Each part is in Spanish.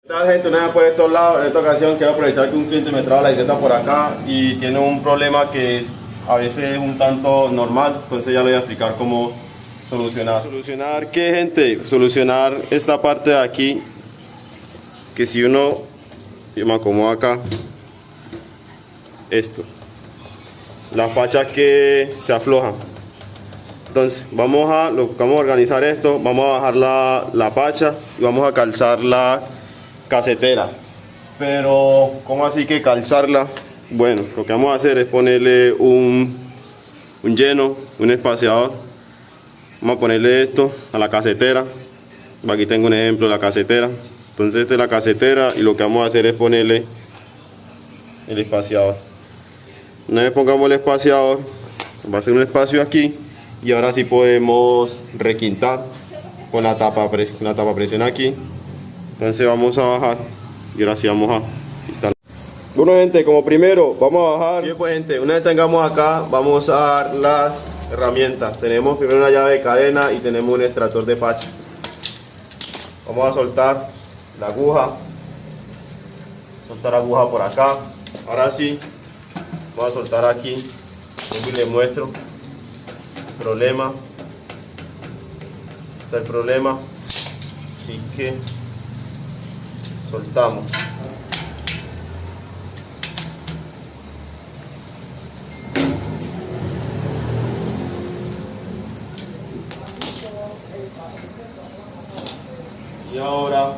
¿Qué tal, gente? Una vez por estos lados. En esta ocasión quiero aprovechar que un cliente me trajo la bicicleta por acá y tiene un problema que es a veces un tanto normal, entonces ya le voy a explicar cómo solucionar. ¿Solucionar qué, gente? Solucionar esta parte de aquí, que si uno, yo me acomodo acá, esto, las pachas que se aflojan. Entonces vamos a organizar esto, vamos a bajar la pacha y vamos a calzar la casetera. Pero ¿cómo así que calzarla? Bueno, lo que vamos a hacer es ponerle un lleno, un espaciador. Vamos a ponerle esto a la casetera. Aquí tengo un ejemplo de la casetera. Entonces esta es la casetera y lo que vamos a hacer es ponerle el espaciador. Una vez pongamos el espaciador, va a ser un espacio aquí y ahora sí podemos requintar con la tapa presión aquí. Entonces vamos a bajar y ahora sí vamos a instalar. Bueno, gente, como primero vamos a bajar. Bien, pues, gente, una vez tengamos acá, vamos a dar las herramientas. Tenemos primero una llave de cadena y tenemos un extractor de pacha. Vamos a soltar la aguja. Soltar la aguja por acá. Ahora sí, vamos a soltar aquí. Y les muestro el problema. Está el problema. Así que soltamos. Y ahora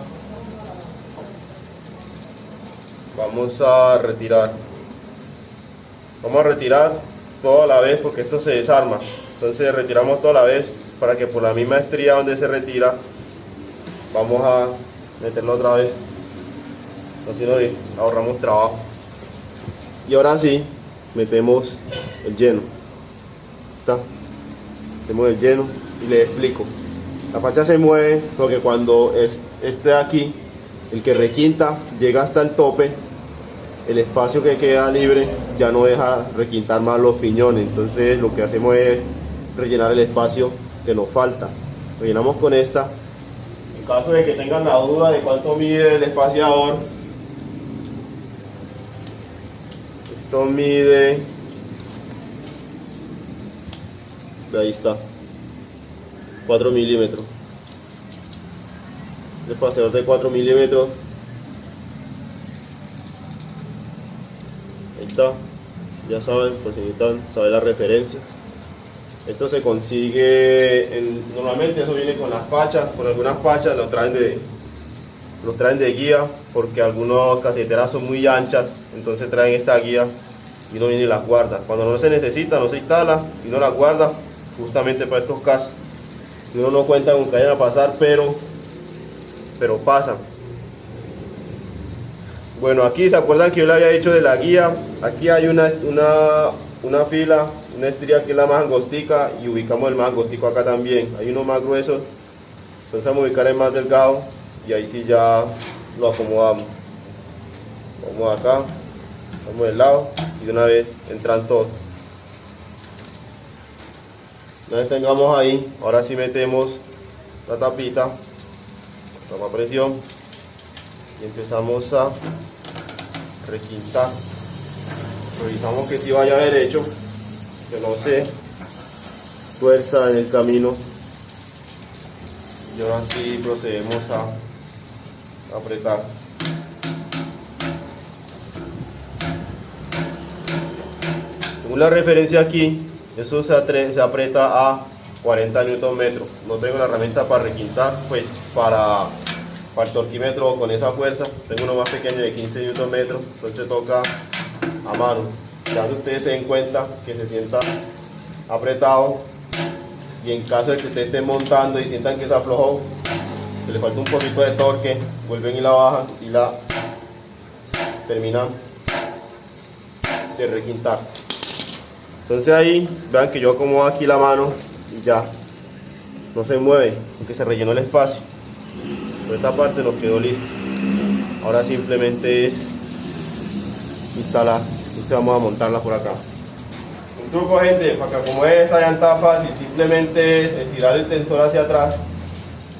vamos a retirar. Vamos a retirar toda la vez porque esto se desarma. Entonces retiramos toda la vez para que por la misma estría donde se retira vamos a meterlo otra vez. Así nos ahorramos trabajo. Y ahora sí metemos el lleno. Está. Metemos el lleno y les explico. La pacha se mueve porque cuando este aquí, el que requinta, llega hasta el tope, el espacio que queda libre ya no deja requintar más los piñones. Entonces lo que hacemos es rellenar el espacio que nos falta. Rellenamos con esta. En caso de que tengan la duda de cuánto mide el espaciador, esto mide, ahí está, 4 milímetros. El espaciador de 4 milímetros. Ahí está. Ya saben, por si necesitan saber la referencia. Esto se consigue, normalmente eso viene con las pachas, con algunas pachas los traen de guía, porque algunas caseteras son muy anchas, entonces traen esta guía y uno viene y las guarda. Cuando no se necesita, no se instala y no las guarda, justamente para estos casos. Uno no cuenta con que vayan a pasar, pero pasan. Bueno, aquí se acuerdan que yo le había dicho de la guía. Aquí hay una fila, una estría que es la más angostica y ubicamos el más angostico acá también. Hay unos más gruesos, entonces vamos a ubicar el más delgado y ahí sí ya lo acomodamos. Vamos acá, vamos del lado y de una vez entran todos. Una vez tengamos ahí, ahora sí metemos la tapita, tapa presión y empezamos a requintar. Revisamos que sí vaya derecho, que no se tuerza en el camino y ahora sí procedemos a apretar. Según la referencia aquí, eso se aprieta a 40 Nm. No tengo la herramienta para requintar, pues para el torquímetro con esa fuerza. Tengo uno más pequeño de 15 Nm, entonces toca a mano. Ya ustedes se den cuenta que se sienta apretado y en caso de que ustedes estén montando y sientan que se aflojó, que le falta un poquito de torque, vuelven y la bajan y la terminan de requintar. Entonces ahí vean que yo acomodo aquí la mano y ya no se mueve porque se rellenó el espacio. Por esta parte nos quedó listo. Ahora simplemente es instalar. Entonces vamos a montarla por acá. Un truco, gente, para que acomode esta llanta fácil, simplemente es estirar el tensor hacia atrás,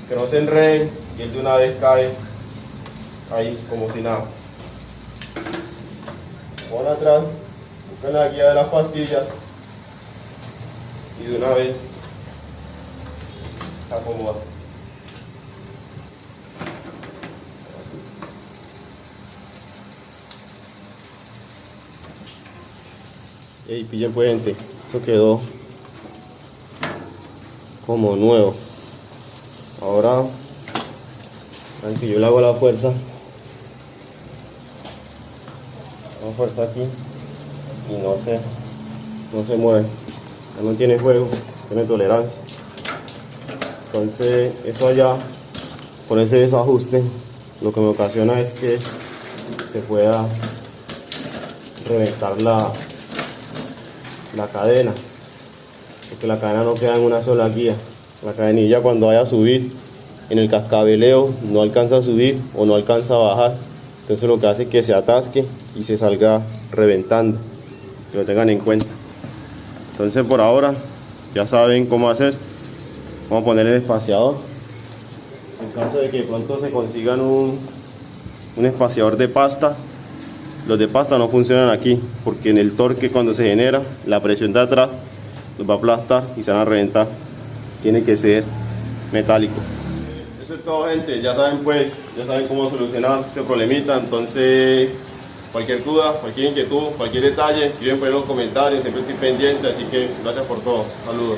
que no se enreden y él de una vez cae ahí como si nada. Por atrás, buscan la guía de las pastillas y de una vez acomoda. Y pillen pues, gente, esto quedó como nuevo. Ahora, aunque yo le hago la fuerza, la fuerza aquí y no se mueve, ya no tiene juego, tiene tolerancia. Entonces eso allá, con ese desajuste, lo que me ocasiona es que se pueda reventar la cadena, porque la cadena no queda en una sola guía. La cadenilla, cuando vaya a subir en el cascabeleo, no alcanza a subir o no alcanza a bajar, entonces lo que hace es que se atasque y se salga reventando, que lo tengan en cuenta. Entonces por ahora ya saben cómo hacer. Vamos a poner el espaciador. En caso de que pronto se consigan un espaciador de pasta, los de pasta no funcionan aquí, porque en el torque, cuando se genera, la presión de atrás los va a aplastar y se van a reventar. Tiene que ser metálico. Eso es todo, gente. Ya saben pues, ya saben cómo solucionar ese problemita. Entonces, cualquier duda, cualquier inquietud, cualquier detalle, escriben por ahí en los comentarios. Siempre estoy pendiente, así que gracias por todo. Saludos.